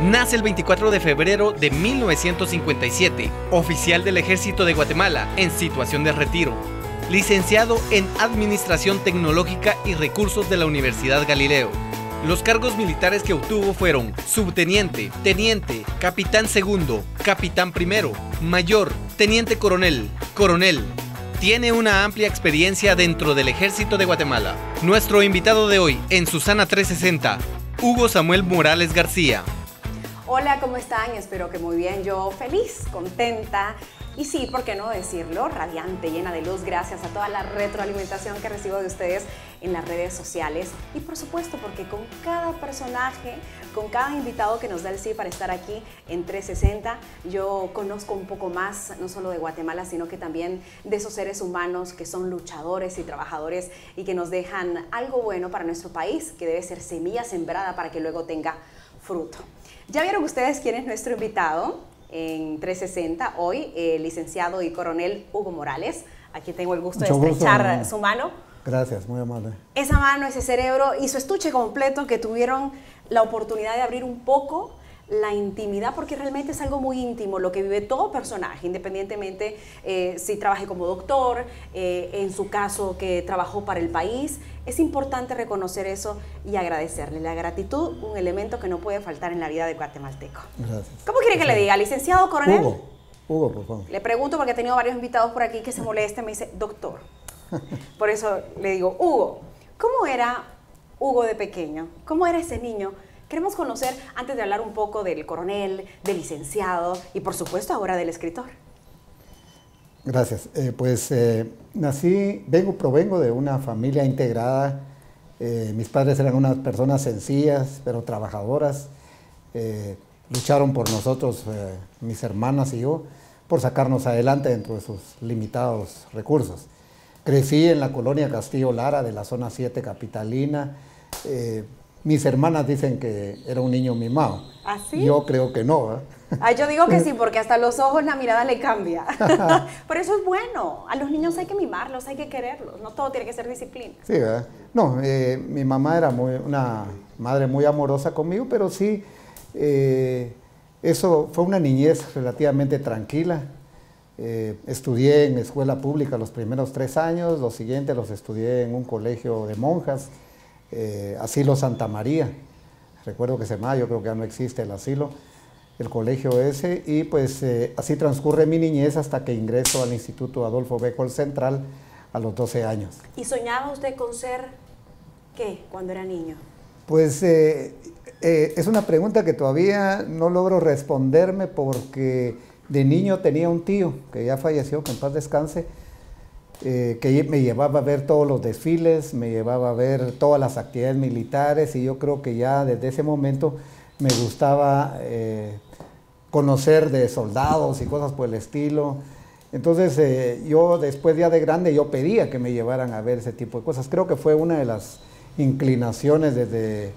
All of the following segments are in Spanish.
Nace el 24 de febrero de 1957, oficial del Ejército de Guatemala en situación de retiro. Licenciado en Administración Tecnológica y Recursos de la Universidad Galileo. Los cargos militares que obtuvo fueron subteniente, teniente, capitán segundo, capitán primero, mayor, teniente coronel, coronel. Tiene una amplia experiencia dentro del Ejército de Guatemala. Nuestro invitado de hoy en Susana 360, Hugo Samuel Morales García. Hola, ¿cómo están? Espero que muy bien. Yo feliz, contenta y sí, ¿por qué no decirlo? Radiante, llena de luz, gracias a toda la retroalimentación que recibo de ustedes en las redes sociales y por supuesto porque con cada personaje, con cada invitado que nos da el sí para estar aquí en 360, yo conozco un poco más, no solo de Guatemala, sino que también de esos seres humanos que son luchadores y trabajadores y que nos dejan algo bueno para nuestro país, que debe ser semilla sembrada para que luego tenga fruto. Ya vieron ustedes quién es nuestro invitado en 360 hoy, el licenciado y coronel Hugo Morales. Aquí tengo el gusto de estrechar su mano. Gracias, muy amable. Esa mano, ese cerebro y su estuche completo que tuvieron la oportunidad de abrir un poco la intimidad, porque realmente es algo muy íntimo lo que vive todo personaje, independientemente si trabaje como doctor, en su caso que trabajó para el país. Es importante reconocer eso y agradecerle. La gratitud, un elemento que no puede faltar en la vida de guatemalteco. Gracias. ¿Cómo quiere que le diga, licenciado, coronel? Hugo, por favor. Le pregunto porque he tenido varios invitados por aquí que se molestan, me dice, doctor. Por eso le digo, Hugo, ¿cómo era Hugo de pequeño? ¿Cómo era ese niño? Queremos conocer, antes de hablar un poco del coronel, del licenciado y por supuesto ahora del escritor. Gracias. Provengo de una familia integrada. Mis padres eran unas personas sencillas, pero trabajadoras. Lucharon por nosotros, mis hermanas y yo, por sacarnos adelante dentro de sus limitados recursos. Crecí en la colonia Castillo Lara, de la zona 7 capitalina. Mis hermanas dicen que era un niño mimado. ¿Ah, sí? Yo creo que no, ¿eh? Ay, yo digo que sí, porque hasta los ojos la mirada le cambia. Pero eso es bueno. A los niños hay que mimarlos, hay que quererlos. No todo tiene que ser disciplina. Sí, ¿verdad? No, mi mamá era una madre muy amorosa conmigo, pero sí, eso fue una niñez relativamente tranquila. Estudié en escuela pública los primeros 3 años, los siguientes los estudié en un colegio de monjas, Asilo Santa María. Recuerdo que se llamaba, yo creo que ya no existe el asilo, el colegio ese, y pues así transcurre mi niñez hasta que ingreso al Instituto Adolfo Bécquer Central a los 12 años. ¿Y soñaba usted con ser qué cuando era niño? Pues es una pregunta que todavía no logro responderme porque de niño tenía un tío que ya falleció, que en paz descanse, que me llevaba a ver todos los desfiles, me llevaba a ver todas las actividades militares y yo creo que ya desde ese momento me gustaba conocer de soldados y cosas por el estilo. Entonces yo después ya de grande yo pedía que me llevaran a ver ese tipo de cosas. Creo que fue una de las inclinaciones de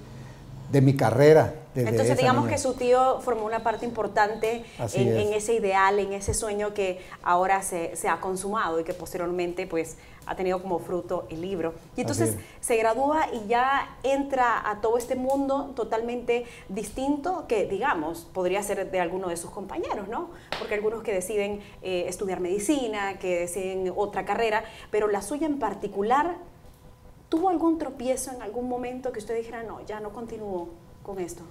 mi carrera. Entonces digamos que su tío formó una parte importante en ese ideal, en ese sueño que ahora se ha consumado y que posteriormente pues ha tenido como fruto el libro. Y entonces se gradúa y ya entra a todo este mundo totalmente distinto que digamos podría ser de alguno de sus compañeros, ¿no? Porque algunos que deciden estudiar medicina, que deciden otra carrera, pero la suya en particular, ¿tuvo algún tropiezo en algún momento que usted dijera, no, ya no continúo con esto?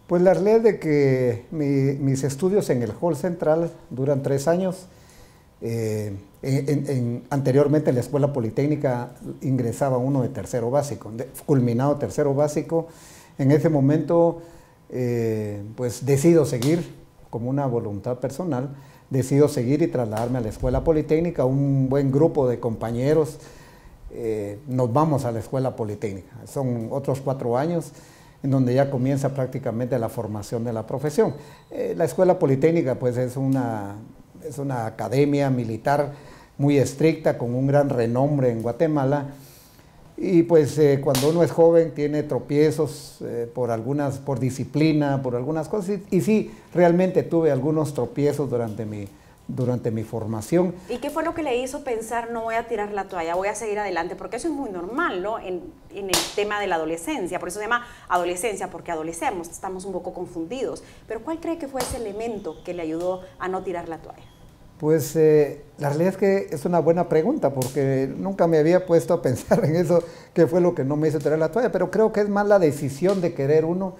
Pues la realidad es de que mis estudios en el Hall Central duran 3 años. Anteriormente en la Escuela Politécnica ingresaba uno de tercero básico, culminado tercero básico. En ese momento pues decido seguir como una voluntad personal, decido seguir y trasladarme a la Escuela Politécnica. Un buen grupo de compañeros nos vamos a la Escuela Politécnica. Son otros 4 años en donde ya comienza prácticamente la formación de la profesión. La Escuela Politécnica pues es una academia militar muy estricta, con un gran renombre en Guatemala, y pues cuando uno es joven tiene tropiezos por disciplina, por algunas cosas, y sí, realmente tuve algunos tropiezos durante mi durante mi formación. ¿Y qué fue lo que le hizo pensar no voy a tirar la toalla, voy a seguir adelante? Porque eso es muy normal, ¿no? En el tema de la adolescencia, por eso se llama adolescencia, porque adolecemos, estamos un poco confundidos. Pero ¿cuál cree que fue ese elemento que le ayudó a no tirar la toalla? Pues la realidad es que es una buena pregunta, porque nunca me había puesto a pensar en eso, qué fue lo que no me hizo tirar la toalla, pero creo que es más la decisión de querer uno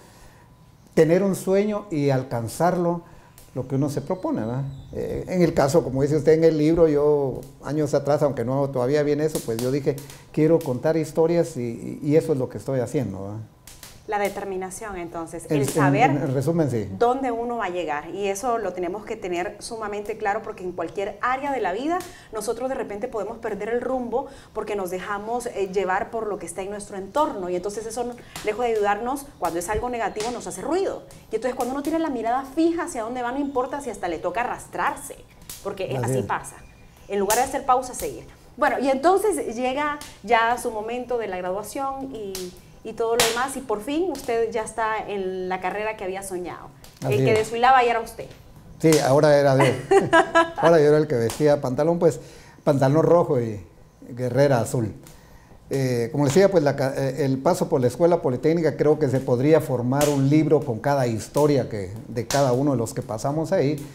tener un sueño y alcanzarlo, lo que uno se propone, ¿verdad? En el caso, como dice usted en el libro, yo años atrás, aunque no todavía viene eso, pues yo dije, quiero contar historias y eso es lo que estoy haciendo, ¿verdad? La determinación, entonces, el saber en resumen, sí, dónde uno va a llegar. Y eso lo tenemos que tener sumamente claro, porque en cualquier área de la vida nosotros de repente podemos perder el rumbo porque nos dejamos llevar por lo que está en nuestro entorno. Y entonces eso, lejos de ayudarnos, cuando es algo negativo, nos hace ruido. Y entonces cuando uno tiene la mirada fija hacia dónde va, no importa si hasta le toca arrastrarse, porque así pasa. En lugar de hacer pausa, seguir. Bueno, y entonces llega ya su momento de la graduación y todo lo demás, y por fin usted ya está en la carrera que había soñado. El que desfilaba ya era usted. Sí, ahora era yo. Ahora yo era el que vestía pantalón, pues, pantalón rojo y guerrera azul. Como decía, pues el paso por la Escuela Politécnica, creo que se podría formar un libro con cada historia de cada uno de los que pasamos ahí.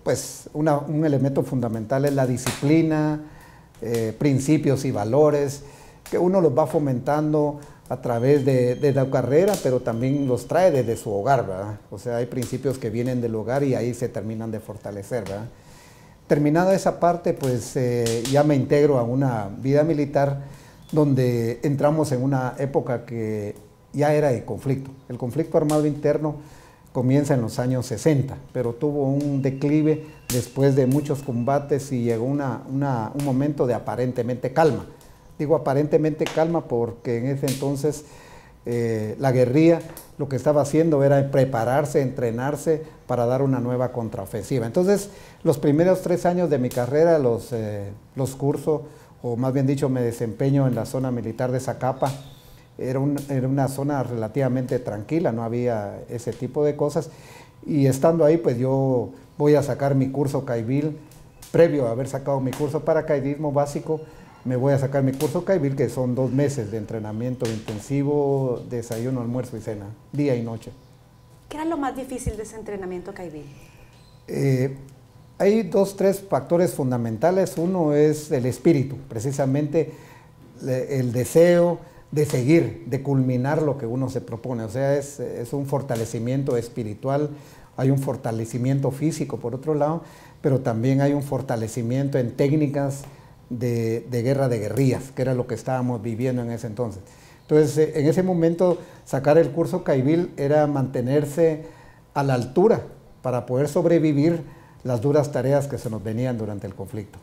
Pues un elemento fundamental es la disciplina, principios y valores, que uno los va fomentando a través de la carrera, pero también los trae desde su hogar, ¿verdad? O sea, hay principios que vienen del hogar y ahí se terminan de fortalecer, ¿verdad? Terminada esa parte, pues ya me integro a una vida militar donde entramos en una época que ya era de conflicto. El conflicto armado interno comienza en los años 60, pero tuvo un declive después de muchos combates y llegó un momento de aparentemente calma. Digo aparentemente calma porque en ese entonces la guerrilla lo que estaba haciendo era prepararse, entrenarse para dar una nueva contraofensiva. Entonces, los primeros 3 años de mi carrera los curso, o más bien dicho, me desempeño en la zona militar de Zacapa. Era una zona relativamente tranquila, no había ese tipo de cosas. Y estando ahí, pues yo voy a sacar mi curso CAIBIL, previo a haber sacado mi curso paracaidismo básico, me voy a sacar mi curso CAIBIL, que son 2 meses de entrenamiento intensivo, desayuno, almuerzo y cena, día y noche. ¿Qué era lo más difícil de ese entrenamiento CAIBIL? Hay 2, 3 factores fundamentales. Uno es el espíritu, precisamente el deseo de seguir, de culminar lo que uno se propone. O sea, es un fortalecimiento espiritual, hay un fortalecimiento físico por otro lado, pero también hay un fortalecimiento en técnicas de guerra de guerrillas, que era lo que estábamos viviendo en ese entonces. Entonces, en ese momento, sacar el curso CAIBIL era mantenerse a la altura para poder sobrevivir las duras tareas que se nos venían durante el conflicto.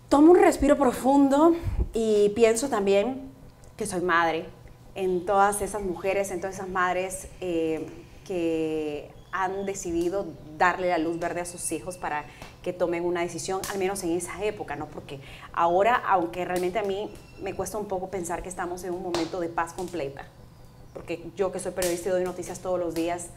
Tomo un respiro profundo y pienso también que soy madre, en todas esas mujeres, en todas esas madres que han decidido darle la luz verde a sus hijos para que tomen una decisión, al menos en esa época, ¿no? Porque ahora, aunque realmente a mí me cuesta un poco pensar que estamos en un momento de paz completa, porque yo que soy periodista y doy noticias todos los días,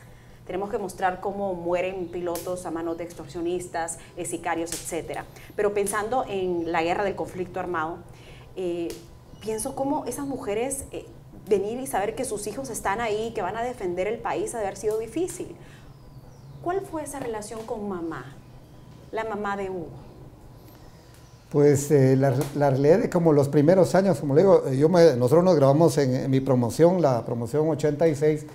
tenemos que mostrar cómo mueren pilotos a manos de extorsionistas, sicarios, etc. Pero pensando en la guerra del conflicto armado, pienso cómo esas mujeres venir y saber que sus hijos están ahí, que van a defender el país, ha de haber sido difícil. ¿Cuál fue esa relación con mamá, la mamá de Hugo? Pues la realidad es como los primeros años, como le digo, nosotros nos grabamos en mi promoción, la promoción 86,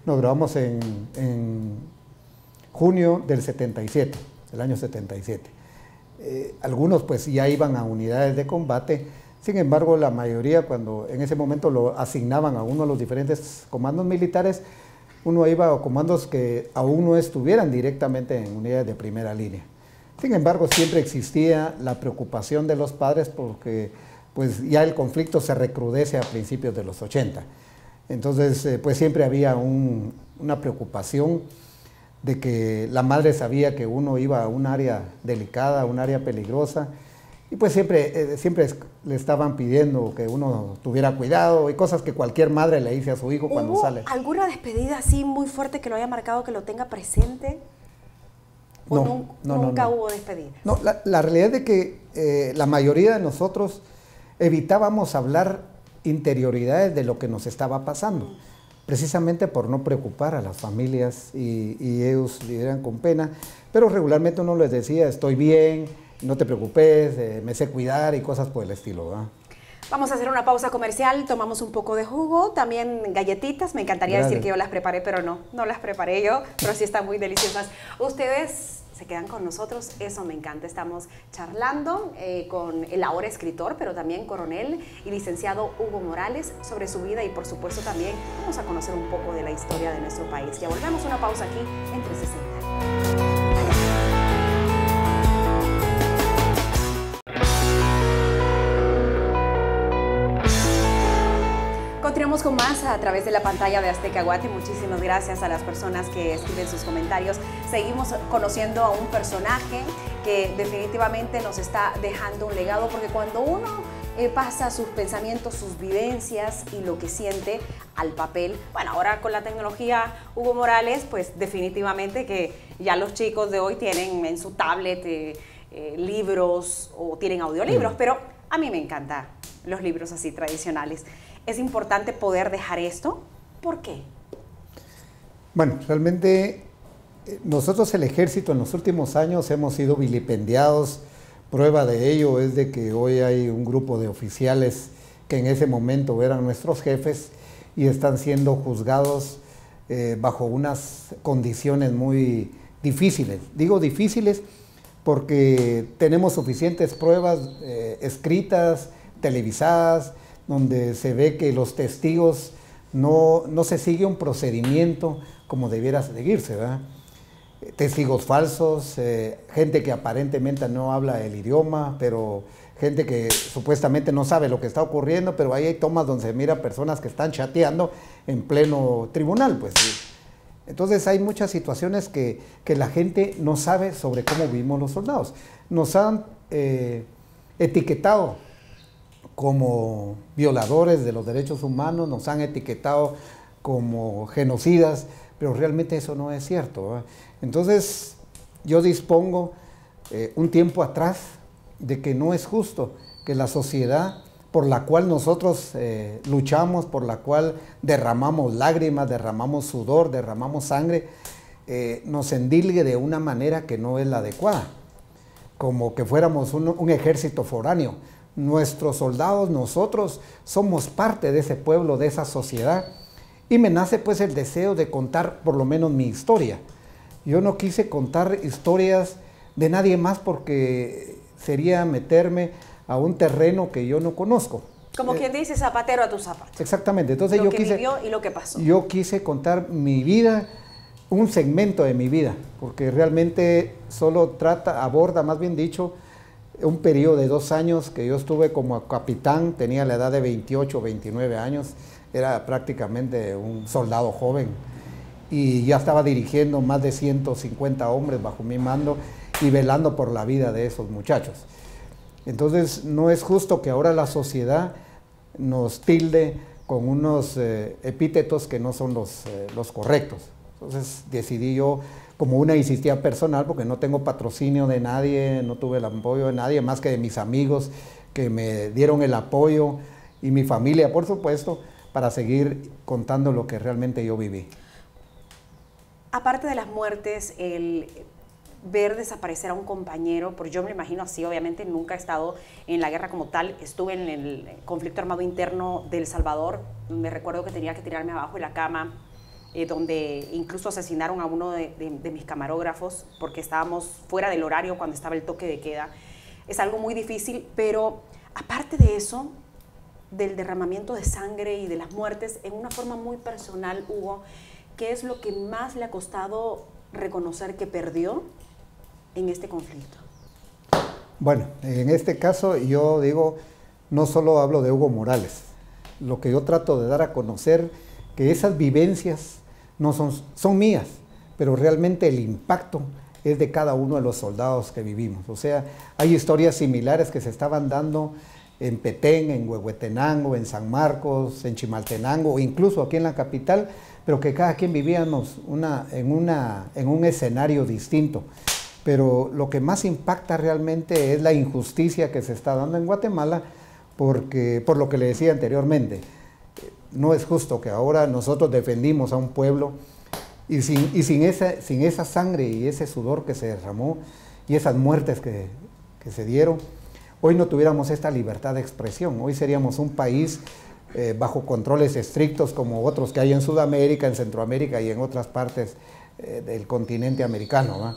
nos grabamos en junio del 77, el año 77. Algunos pues ya iban a unidades de combate, sin embargo la mayoría cuando en ese momento lo asignaban a uno de los diferentes comandos militares, uno iba a comandos que aún no estuvieran directamente en unidades de primera línea. Sin embargo, siempre existía la preocupación de los padres porque pues ya el conflicto se recrudece a principios de los 80. Entonces, pues siempre había una preocupación de que la madre sabía que uno iba a un área delicada, a un área peligrosa, y pues siempre le estaban pidiendo que uno tuviera cuidado y cosas que cualquier madre le dice a su hijo cuando sale. ¿Alguna despedida así muy fuerte que lo haya marcado, que lo tenga presente? ¿O No, nunca no. hubo despedidas? No, la realidad es de que la mayoría de nosotros evitábamos hablar interioridades de lo que nos estaba pasando, precisamente por no preocupar a las familias y ellos vivieran con pena, pero regularmente uno les decía, estoy bien, no te preocupes, me sé cuidar y cosas por el estilo, ¿verdad? Vamos a hacer una pausa comercial, tomamos un poco de jugo, también galletitas, me encantaría decir que yo las preparé, pero no las preparé yo, pero sí están muy deliciosas. Ustedes se quedan con nosotros, eso me encanta. Estamos charlando con el ahora escritor, pero también coronel y licenciado Hugo Morales sobre su vida y por supuesto también vamos a conocer un poco de la historia de nuestro país. Ya volvemos, una pausa aquí en 360. Continuamos con más a través de la pantalla de Azteca Guate. Muchísimas gracias a las personas que escriben sus comentarios. Seguimos conociendo a un personaje que definitivamente nos está dejando un legado, porque cuando uno pasa sus pensamientos, sus vivencias y lo que siente al papel, bueno, ahora con la tecnología, Hugo Morales, pues definitivamente que ya los chicos de hoy tienen en su tablet libros o tienen audiolibros, pero a mí me encantan los libros así tradicionales. ¿Es importante poder dejar esto? ¿Por qué? Bueno, realmente nosotros el ejército en los últimos años hemos sido vilipendiados. Prueba de ello es de que hoy hay un grupo de oficiales que en ese momento eran nuestros jefes y están siendo juzgados bajo unas condiciones muy difíciles. Digo difíciles porque tenemos suficientes pruebas escritas, televisadas, donde se ve que los testigos no se sigue un procedimiento como debiera seguirse, ¿verdad? Testigos falsos, gente que aparentemente no habla el idioma, pero gente que supuestamente no sabe lo que está ocurriendo, pero ahí hay tomas donde se mira personas que están chateando en pleno tribunal, pues. Entonces hay muchas situaciones que la gente no sabe sobre cómo vivimos los soldados. Nos han etiquetado como violadores de los derechos humanos, nos han etiquetado como genocidas, pero realmente eso no es cierto, ¿verdad? Entonces yo dispongo un tiempo atrás de que no es justo que la sociedad por la cual nosotros luchamos, por la cual derramamos lágrimas, derramamos sudor, derramamos sangre, nos endilgue de una manera que no es la adecuada, como que fuéramos un ejército foráneo. Nuestros soldados, nosotros somos parte de ese pueblo, de esa sociedad, y me nace pues el deseo de contar por lo menos mi historia. Yo no quise contar historias de nadie más porque sería meterme a un terreno que yo no conozco. Como quien dice, zapatero a tus zapatos. Exactamente. Entonces lo que vivió y lo que pasó. Yo quise contar mi vida, un segmento de mi vida, porque realmente solo aborda, más bien dicho, un periodo de 2 años que yo estuve como capitán, tenía la edad de 28 o 29 años, era prácticamente un soldado joven y ya estaba dirigiendo más de 150 hombres bajo mi mando y velando por la vida de esos muchachos. Entonces no es justo que ahora la sociedad nos tilde con unos epítetos que no son los correctos. Entonces decidí yo, como una insistía personal, porque no tengo patrocinio de nadie, no tuve el apoyo de nadie, más que de mis amigos que me dieron el apoyo y mi familia, por supuesto, para seguir contando lo que realmente yo viví. Aparte de las muertes, el ver desaparecer a un compañero, porque yo me imagino así, obviamente nunca he estado en la guerra como tal, estuve en el conflicto armado interno de El Salvador, me recuerdo que tenía que tirarme abajo de la cama, donde incluso asesinaron a uno de mis camarógrafos porque estábamos fuera del horario cuando estaba el toque de queda. Es algo muy difícil, pero aparte de eso, del derramamiento de sangre y de las muertes, en una forma muy personal, Hugo, ¿qué es lo que más le ha costado reconocer que perdió en este conflicto? Bueno, en este caso yo digo, no solo hablo de Hugo Morales, lo que yo trato de dar a conocer, que esas vivencias no son mías, pero realmente el impacto es de cada uno de los soldados que vivimos. O sea, hay historias similares que se estaban dando en Petén, en Huehuetenango, en San Marcos, en Chimaltenango, o incluso aquí en la capital, pero que cada quien vivíamos en un escenario distinto. pero lo que más impacta realmente es la injusticia que se está dando en Guatemala, porque, por lo que le decía anteriormente, no es justo que ahora nosotros defendimos a un pueblo y sin esa sangre y ese sudor que se derramó y esas muertes que se dieron, hoy no tuviéramos esta libertad de expresión. Hoy seríamos un país bajo controles estrictos como otros que hay en Sudamérica, en Centroamérica y en otras partes del continente americano, ¿va?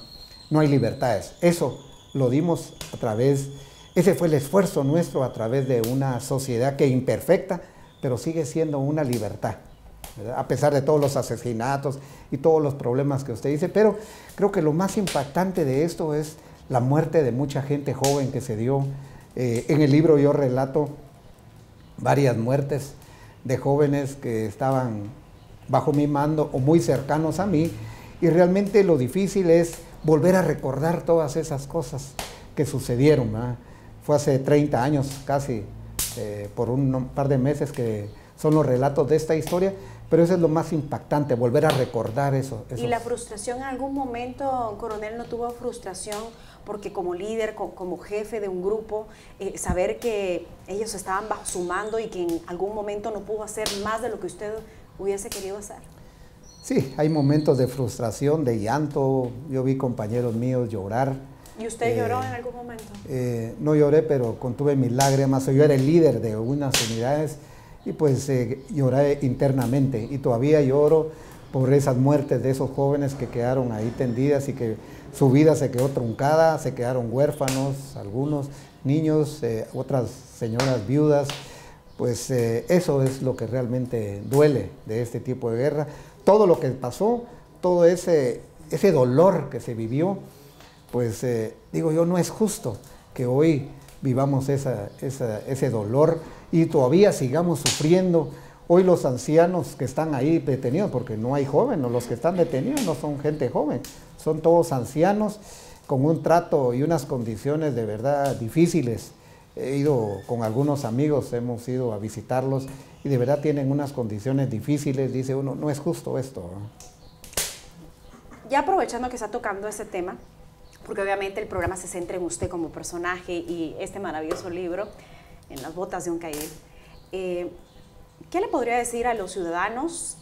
No hay libertades. Eso lo dimos a través, ese fue el esfuerzo nuestro a través de una sociedad que imperfecta, pero sigue siendo una libertad, ¿verdad? A pesar de todos los asesinatos y todos los problemas que usted dice, pero creo que lo más impactante de esto es la muerte de mucha gente joven que se dio. En el libro yo relato varias muertes de jóvenes que estaban bajo mi mando o muy cercanos a mí, y realmente lo difícil es volver a recordar todas esas cosas que sucedieron, ¿verdad? Fue hace 30 años casi, por un par de meses que son los relatos de esta historia, pero eso es lo más impactante, volver a recordar eso. ¿Y la frustración en algún momento, coronel, no tuvo frustración porque como líder, como jefe de un grupo, saber que ellos estaban bajo su mando y que en algún momento no pudo hacer más de lo que usted hubiese querido hacer? Sí, hay momentos de frustración, de llanto. Yo vi compañeros míos llorar. ¿Y usted lloró en algún momento? No lloré, pero contuve mis lágrimas. Yo era el líder de unas unidades y pues lloré internamente. Y todavía lloro por esas muertes de esos jóvenes que quedaron ahí tendidas y que su vida se quedó truncada, se quedaron huérfanos, algunos niños, otras señoras viudas. Pues eso es lo que realmente duele de este tipo de guerra. Todo lo que pasó, todo ese dolor que se vivió, pues digo yo, no es justo que hoy vivamos ese dolor y todavía sigamos sufriendo. Hoy los ancianos que están ahí detenidos, porque no hay jóvenes, los que están detenidos no son gente joven, son todos ancianos con un trato y unas condiciones de verdad difíciles. He ido con algunos amigos, hemos ido a visitarlos y de verdad tienen unas condiciones difíciles. Dice uno, no es justo esto, ¿no? Ya aprovechando que está tocando ese tema, porque obviamente el programa se centra en usted como personaje y este maravilloso libro, En las botas de un caído, ¿qué le podría decir a los ciudadanos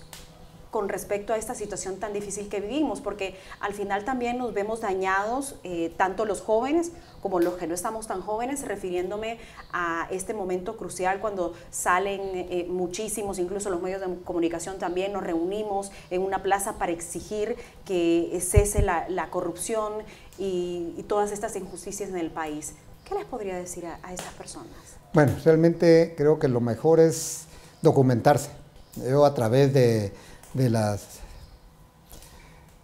con respecto a esta situación tan difícil que vivimos? Porque al final también nos vemos dañados, tanto los jóvenes como los que no estamos tan jóvenes, refiriéndome a este momento crucial cuando salen muchísimos, incluso los medios de comunicación también, nos reunimos en una plaza para exigir que cese la corrupción y todas estas injusticias en el país. ¿Qué les podría decir a estas personas? Bueno, realmente creo que lo mejor es documentarse. Yo a través de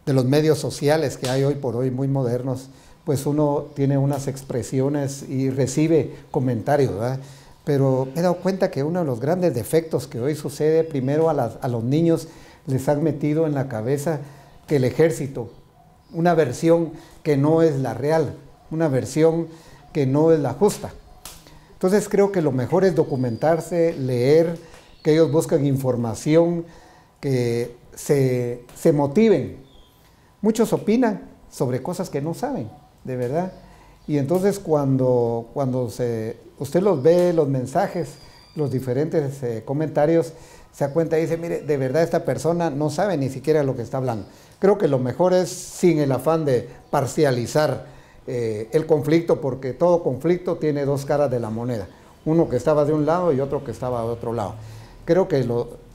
los medios sociales que hay hoy por hoy muy modernos, pues uno tiene unas expresiones y recibe comentarios, ¿verdad? Pero me he dado cuenta que uno de los grandes defectos que hoy sucede, primero a los niños les han metido en la cabeza que el ejército, una versión que no es la real, una versión que no es la justa. Entonces creo que lo mejor es documentarse, leer, que ellos busquen información, que se motiven. Muchos opinan sobre cosas que no saben, de verdad. Y entonces cuando usted los ve, los mensajes, los diferentes comentarios, se da cuenta y dice, mire, de verdad esta persona no sabe ni siquiera lo que está hablando. Creo que lo mejor es sin el afán de parcializar el conflicto, porque todo conflicto tiene dos caras de la moneda. Uno que estaba de un lado y otro que estaba de otro lado. Creo que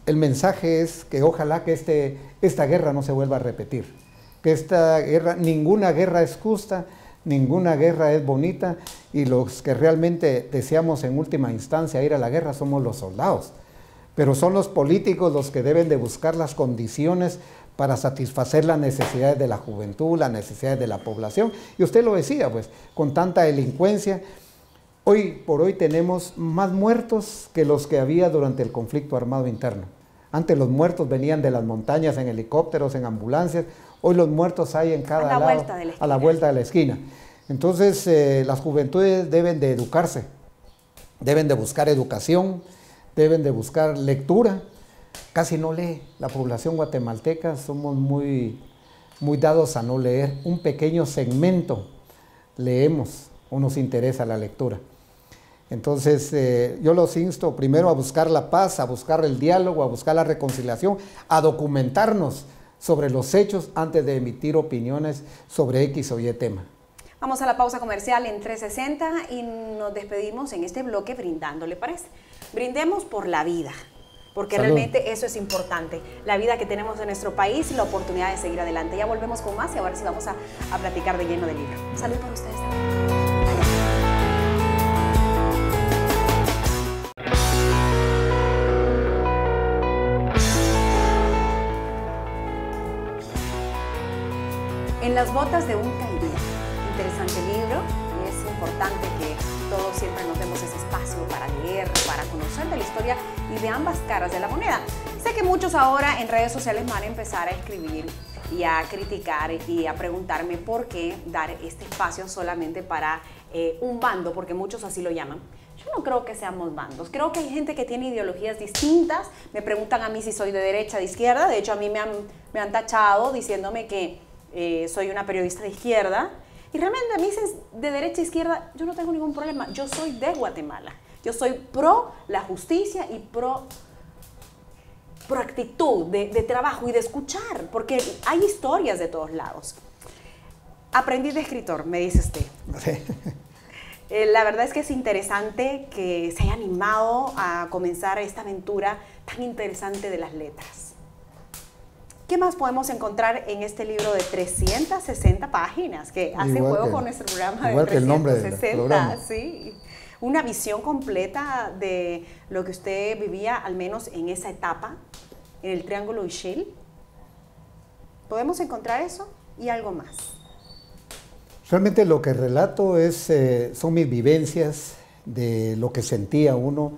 el mensaje es que ojalá que esta guerra no se vuelva a repetir. Que esta guerra, ninguna guerra es justa, ninguna guerra es bonita, y los que realmente deseamos en última instancia ir a la guerra somos los soldados. Pero son los políticos los que deben de buscar las condiciones para satisfacer las necesidades de la juventud, las necesidades de la población. Y usted lo decía, pues, con tanta delincuencia, hoy por hoy tenemos más muertos que los que había durante el conflicto armado interno. Antes los muertos venían de las montañas en helicópteros, en ambulancias. Hoy los muertos hay en cada lado, a la vuelta de la esquina. Entonces las juventudes deben de educarse, deben de buscar educación, deben de buscar lectura. Casi no lee la población guatemalteca, somos muy muy dados a no leer. Un pequeño segmento leemos o nos interesa la lectura. Entonces, yo los insto primero a buscar la paz, a buscar el diálogo, a buscar la reconciliación, a documentarnos sobre los hechos antes de emitir opiniones sobre X o Y tema. Vamos a la pausa comercial en 360 y nos despedimos en este bloque brindando, ¿le parece? Brindemos por la vida, porque Salud. realmente eso es importante, la vida que tenemos en nuestro país y la oportunidad de seguir adelante. Ya volvemos con más y ahora sí vamos a platicar de lleno del libro. Salud para ustedes también. En las botas de un caidía. Interesante libro y es importante que todos siempre nos demos ese espacio para leer, para conocer de la historia y de ambas caras de la moneda. Sé que muchos ahora en redes sociales van a empezar a escribir y a criticar y a preguntarme por qué dar este espacio solamente para un bando, porque muchos así lo llaman. Yo no creo que seamos bandos, creo que hay gente que tiene ideologías distintas. Me preguntan a mí si soy de derecha, de izquierda. De hecho, a mí me han tachado diciéndome que soy una periodista de izquierda. Y realmente a mí de derecha a izquierda yo no tengo ningún problema. Yo soy de Guatemala. Yo soy pro la justicia y pro actitud de trabajo y de escuchar, porque hay historias de todos lados. Aprendí de escritor, me dice usted. Sí. La verdad es que es interesante que se haya animado a comenzar esta aventura tan interesante de las letras. ¿Qué más podemos encontrar en este libro de 360 páginas que hace juego con nuestro programa de 360? Igual que el nombre del programa. Sí. Una visión completa de lo que usted vivía, al menos en esa etapa, en el Triángulo Ixil. ¿Podemos encontrar eso y algo más? Realmente lo que relato son mis vivencias de lo que sentía uno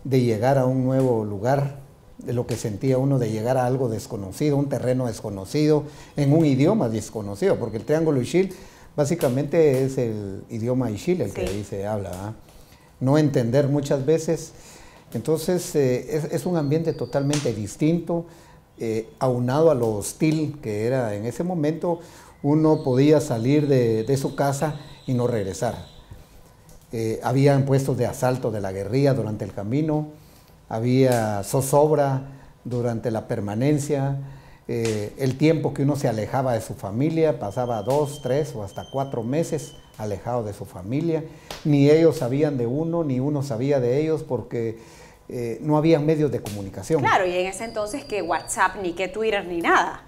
de llegar a un nuevo lugar, de lo que sentía uno de llegar a algo desconocido, un terreno desconocido, en un idioma desconocido, porque el Triángulo Ixil básicamente es el idioma Ixil el que ahí se habla, ¿eh? No entender muchas veces. Entonces es un ambiente totalmente distinto, aunado a lo hostil que era en ese momento. Uno podía salir de su casa y no regresar. Habían puestos de asalto de la guerrilla durante el camino, había zozobra durante la permanencia, el tiempo que uno se alejaba de su familia, pasaba 2, 3 o hasta 4 meses alejado de su familia. Ni ellos sabían de uno, ni uno sabía de ellos, porque no había medios de comunicación. Claro, y en ese entonces que WhatsApp, ni que Twitter, ni nada.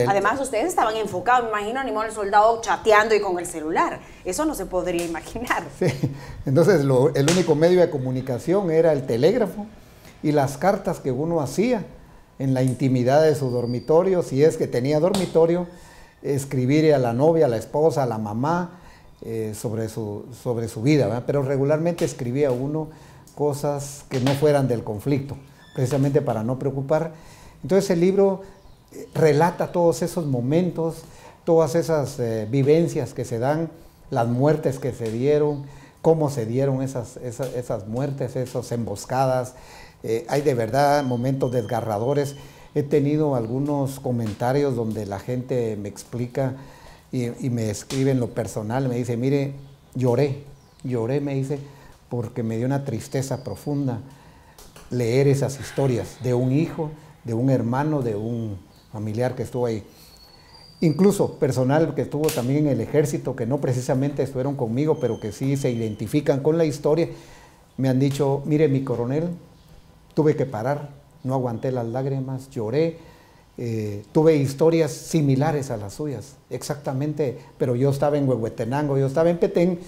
Además, ustedes estaban enfocados, me imagino, animal el soldado chateando y con el celular. Eso no se podría imaginar. Sí. Entonces, el único medio de comunicación era el telégrafo y las cartas que uno hacía en la intimidad de su dormitorio, si es que tenía dormitorio, escribir a la novia, a la esposa, a la mamá, sobre su vida, ¿verdad? Pero regularmente escribía uno cosas que no fueran del conflicto, precisamente para no preocupar. Entonces el libro relata todos esos momentos, todas esas vivencias que se dan, las muertes que se dieron, cómo se dieron esas muertes, esas emboscadas. Hay de verdad momentos desgarradores. He tenido algunos comentarios donde la gente me explica y me escribe en lo personal, me dice, mire, lloré, me dice, porque me dio una tristeza profunda leer esas historias de un hijo, de un hermano, de un familiar que estuvo ahí. Incluso personal que estuvo también en el ejército, que no precisamente estuvieron conmigo, pero que sí se identifican con la historia, me han dicho, mire, mi coronel, tuve que parar, no aguanté las lágrimas, lloré, tuve historias similares a las suyas, exactamente, pero yo estaba en Huehuetenango, yo estaba en Petén,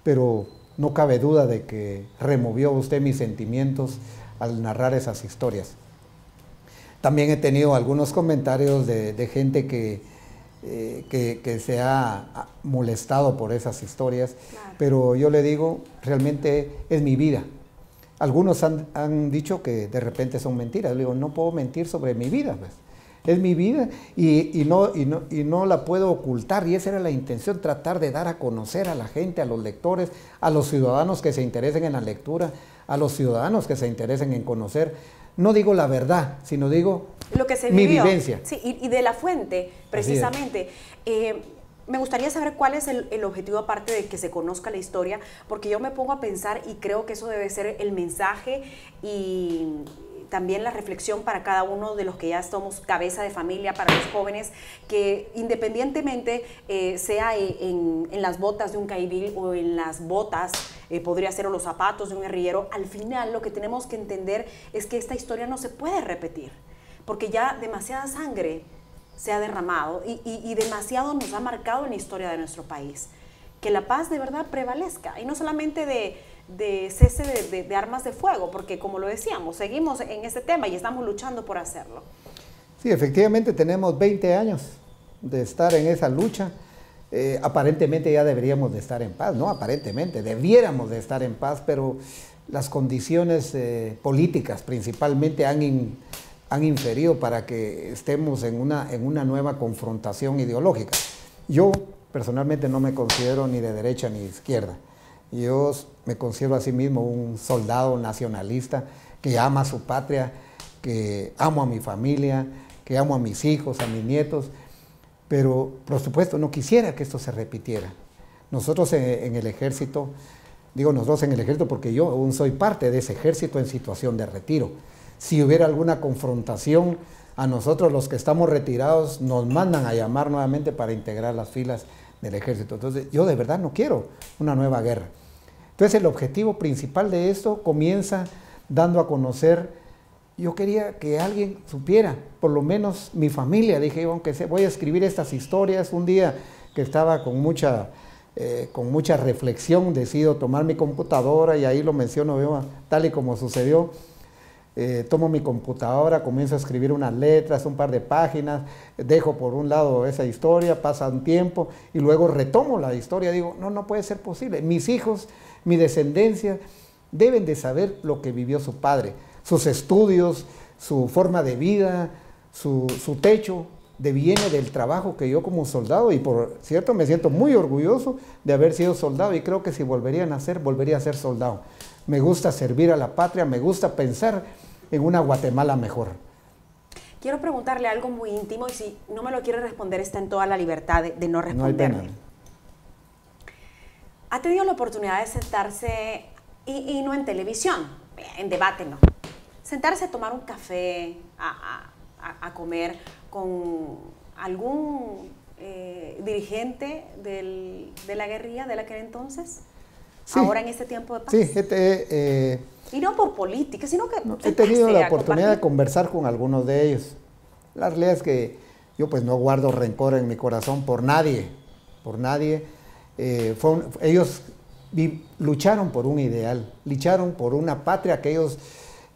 pero no cabe duda de que removió usted mis sentimientos al narrar esas historias. También he tenido algunos comentarios de gente que se ha molestado por esas historias, claro. Pero yo le digo, realmente es mi vida. Algunos han dicho que de repente son mentiras. Le digo, no puedo mentir sobre mi vida, pues. Es mi vida y no la puedo ocultar, y esa era la intención, tratar de dar a conocer a la gente, a los lectores, a los ciudadanos que se interesen en la lectura, a los ciudadanos que se interesen en conocer. No digo la verdad, sino digo lo que se mi vivió. vivencia. Sí, y de la fuente, precisamente. Me gustaría saber cuál es el objetivo, aparte de que se conozca la historia, porque yo me pongo a pensar y creo que eso debe ser el mensaje y también la reflexión para cada uno de los que ya somos cabeza de familia, para los jóvenes, que independientemente sea en las botas de un caibil o en las botas, podría ser, o los zapatos de un guerrillero, al final lo que tenemos que entender es que esta historia no se puede repetir, porque ya demasiada sangre se ha derramado y demasiado nos ha marcado en la historia de nuestro país. Que la paz de verdad prevalezca, y no solamente de cese de armas de fuego, porque como lo decíamos, seguimos en este tema y estamos luchando por hacerlo. Sí, efectivamente tenemos 20 años de estar en esa lucha. Aparentemente ya deberíamos de estar en paz, no aparentemente, debiéramos de estar en paz, pero las condiciones políticas principalmente han inferido para que estemos en una nueva confrontación ideológica. Yo personalmente no me considero ni de derecha ni de izquierda. Yo me considero a sí mismo un soldado nacionalista que ama a su patria, que amo a mi familia, que amo a mis hijos, a mis nietos, pero por supuesto no quisiera que esto se repitiera. Nosotros en el ejército, digo nosotros en el ejército porque yo aún soy parte de ese ejército en situación de retiro. Si hubiera alguna confrontación, a nosotros los que estamos retirados nos mandan a llamar nuevamente para integrar las filas del ejército. Entonces yo de verdad no quiero una nueva guerra. Entonces el objetivo principal de esto comienza dando a conocer, yo quería que alguien supiera, por lo menos mi familia, dije, aunque voy a escribir estas historias. Un día que estaba con mucha reflexión, decido tomar mi computadora y ahí lo menciono yo, tal y como sucedió. Tomo mi computadora, comienzo a escribir unas letras, un par de páginas, dejo por un lado esa historia, pasa un tiempo y luego retomo la historia. Digo, no puede ser posible. Mis hijos, mi descendencia, deben de saber lo que vivió su padre, sus estudios, su forma de vida, su techo, viene del trabajo que yo como soldado, y por cierto me siento muy orgulloso de haber sido soldado, y creo que si volvería a nacer, volvería a ser soldado. Me gusta servir a la patria, me gusta pensar en una Guatemala mejor. Quiero preguntarle algo muy íntimo, y si no me lo quiere responder, está en toda la libertad de no responderme. No hay pena. ¿Ha tenido la oportunidad de sentarse, y no en televisión, en debate no, sentarse a tomar un café, a comer con algún dirigente de la guerrilla de aquel entonces? Sí. Ahora en este tiempo de paz. Sí, y no por política, sino que he tenido la oportunidad de conversar con algunos de ellos. La realidad es que yo pues no guardo rencor en mi corazón por nadie, ellos lucharon por un ideal, lucharon por una patria que ellos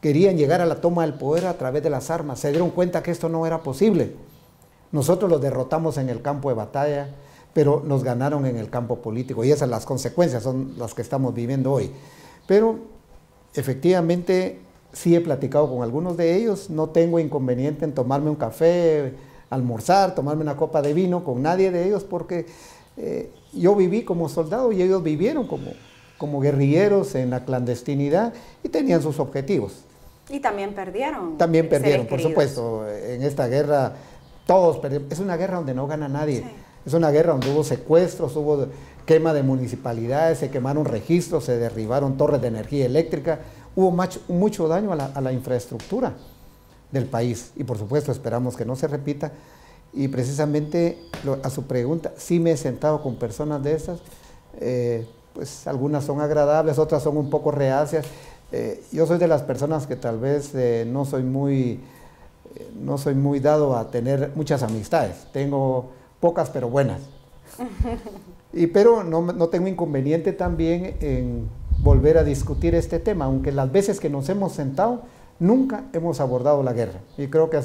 querían llegar a la toma del poder a través de las armas. Se dieron cuenta que esto no era posible. Nosotros los derrotamos en el campo de batalla, pero nos ganaron en el campo político, y esas las consecuencias son las que estamos viviendo hoy. Pero efectivamente sí he platicado con algunos de ellos, no tengo inconveniente en tomarme un café, almorzar, tomarme una copa de vino con nadie de ellos, porque yo viví como soldado y ellos vivieron como guerrilleros en la clandestinidad y tenían sus objetivos. Y también perdieron. También perdieron, por supuesto. En esta guerra todos perdieron. Es una guerra donde no gana nadie. Sí. Es una guerra donde hubo secuestros, hubo quema de municipalidades, se quemaron registros, se derribaron torres de energía eléctrica, hubo mucho daño a la infraestructura del país, y por supuesto esperamos que no se repita. Y precisamente a su pregunta, sí me he sentado con personas de esas, pues algunas son agradables, otras son un poco reacias. Yo soy de las personas que tal vez no soy muy dado a tener muchas amistades, tengo pocas pero buenas. Pero no tengo inconveniente también en volver a discutir este tema, aunque las veces que nos hemos sentado nunca hemos abordado la guerra. Y creo que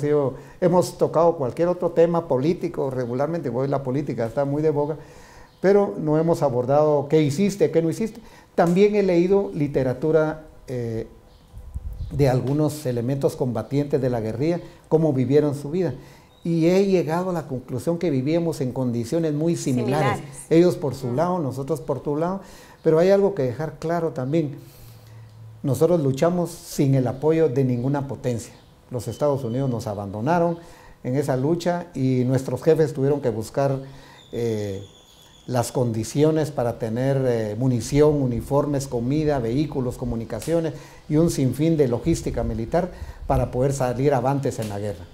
hemos tocado cualquier otro tema político regularmente, hoy la política está muy de boga, pero no hemos abordado qué hiciste, qué no hiciste. También he leído literatura de algunos elementos combatientes de la guerrilla, cómo vivieron su vida. Y he llegado a la conclusión que vivíamos en condiciones muy similares. Ellos por su lado, nosotros por tu lado. Pero hay algo que dejar claro también. Nosotros luchamos sin el apoyo de ninguna potencia. los Estados Unidos nos abandonaron en esa lucha y nuestros jefes tuvieron que buscar las condiciones para tener munición, uniformes, comida, vehículos, comunicaciones y un sinfín de logística militar para poder salir avantes en la guerra.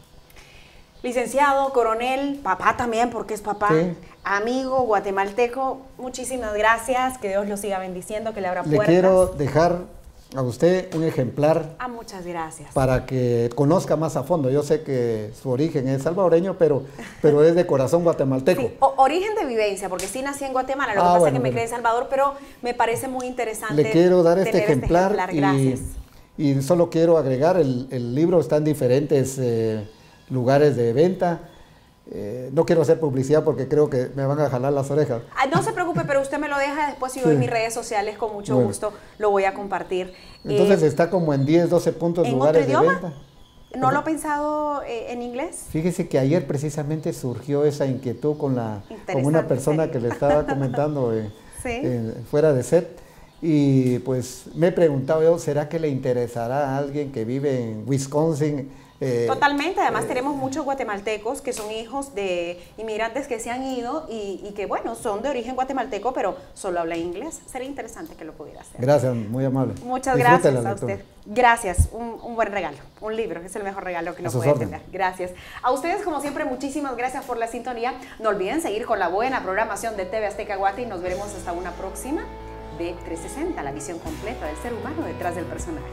Licenciado, coronel, papá también, porque es papá, sí. Amigo guatemalteco, muchísimas gracias, que Dios lo siga bendiciendo, que le abra puertas. Le quiero dejar a usted un ejemplar. Muchas gracias. Para que conozca más a fondo. Yo sé que su origen es salvadoreño, pero es de corazón guatemalteco. Sí, origen de vivencia, porque sí nací en Guatemala, lo que pasa es que me crié en Salvador, pero me parece muy interesante. Le quiero dar este ejemplar, gracias. Y solo quiero agregar, el libro está en diferentes lugares de venta. No quiero hacer publicidad porque creo que me van a jalar las orejas. No se preocupe, pero usted me lo deja después y yo en mis redes sociales con mucho gusto lo voy a compartir. Entonces está como en 10, 12 puntos lugares de venta. ¿No lo ha pensado en inglés? Fíjese que ayer precisamente surgió esa inquietud con una persona que le estaba comentando fuera de set. Y pues me he preguntado yo, ¿será que le interesará a alguien que vive en Wisconsin? Totalmente, además tenemos muchos guatemaltecos que son hijos de inmigrantes que se han ido y que bueno, son de origen guatemalteco, pero solo hablan inglés. Sería interesante que lo pudiera hacer. Gracias, muy amable. Muchas gracias a usted. Gracias, un buen regalo, un libro, es el mejor regalo que nos puede tener. Gracias. A ustedes, como siempre, muchísimas gracias por la sintonía. No olviden seguir con la buena programación de TV Azteca Guate y nos veremos hasta una próxima de 360, la visión completa del ser humano detrás del personaje.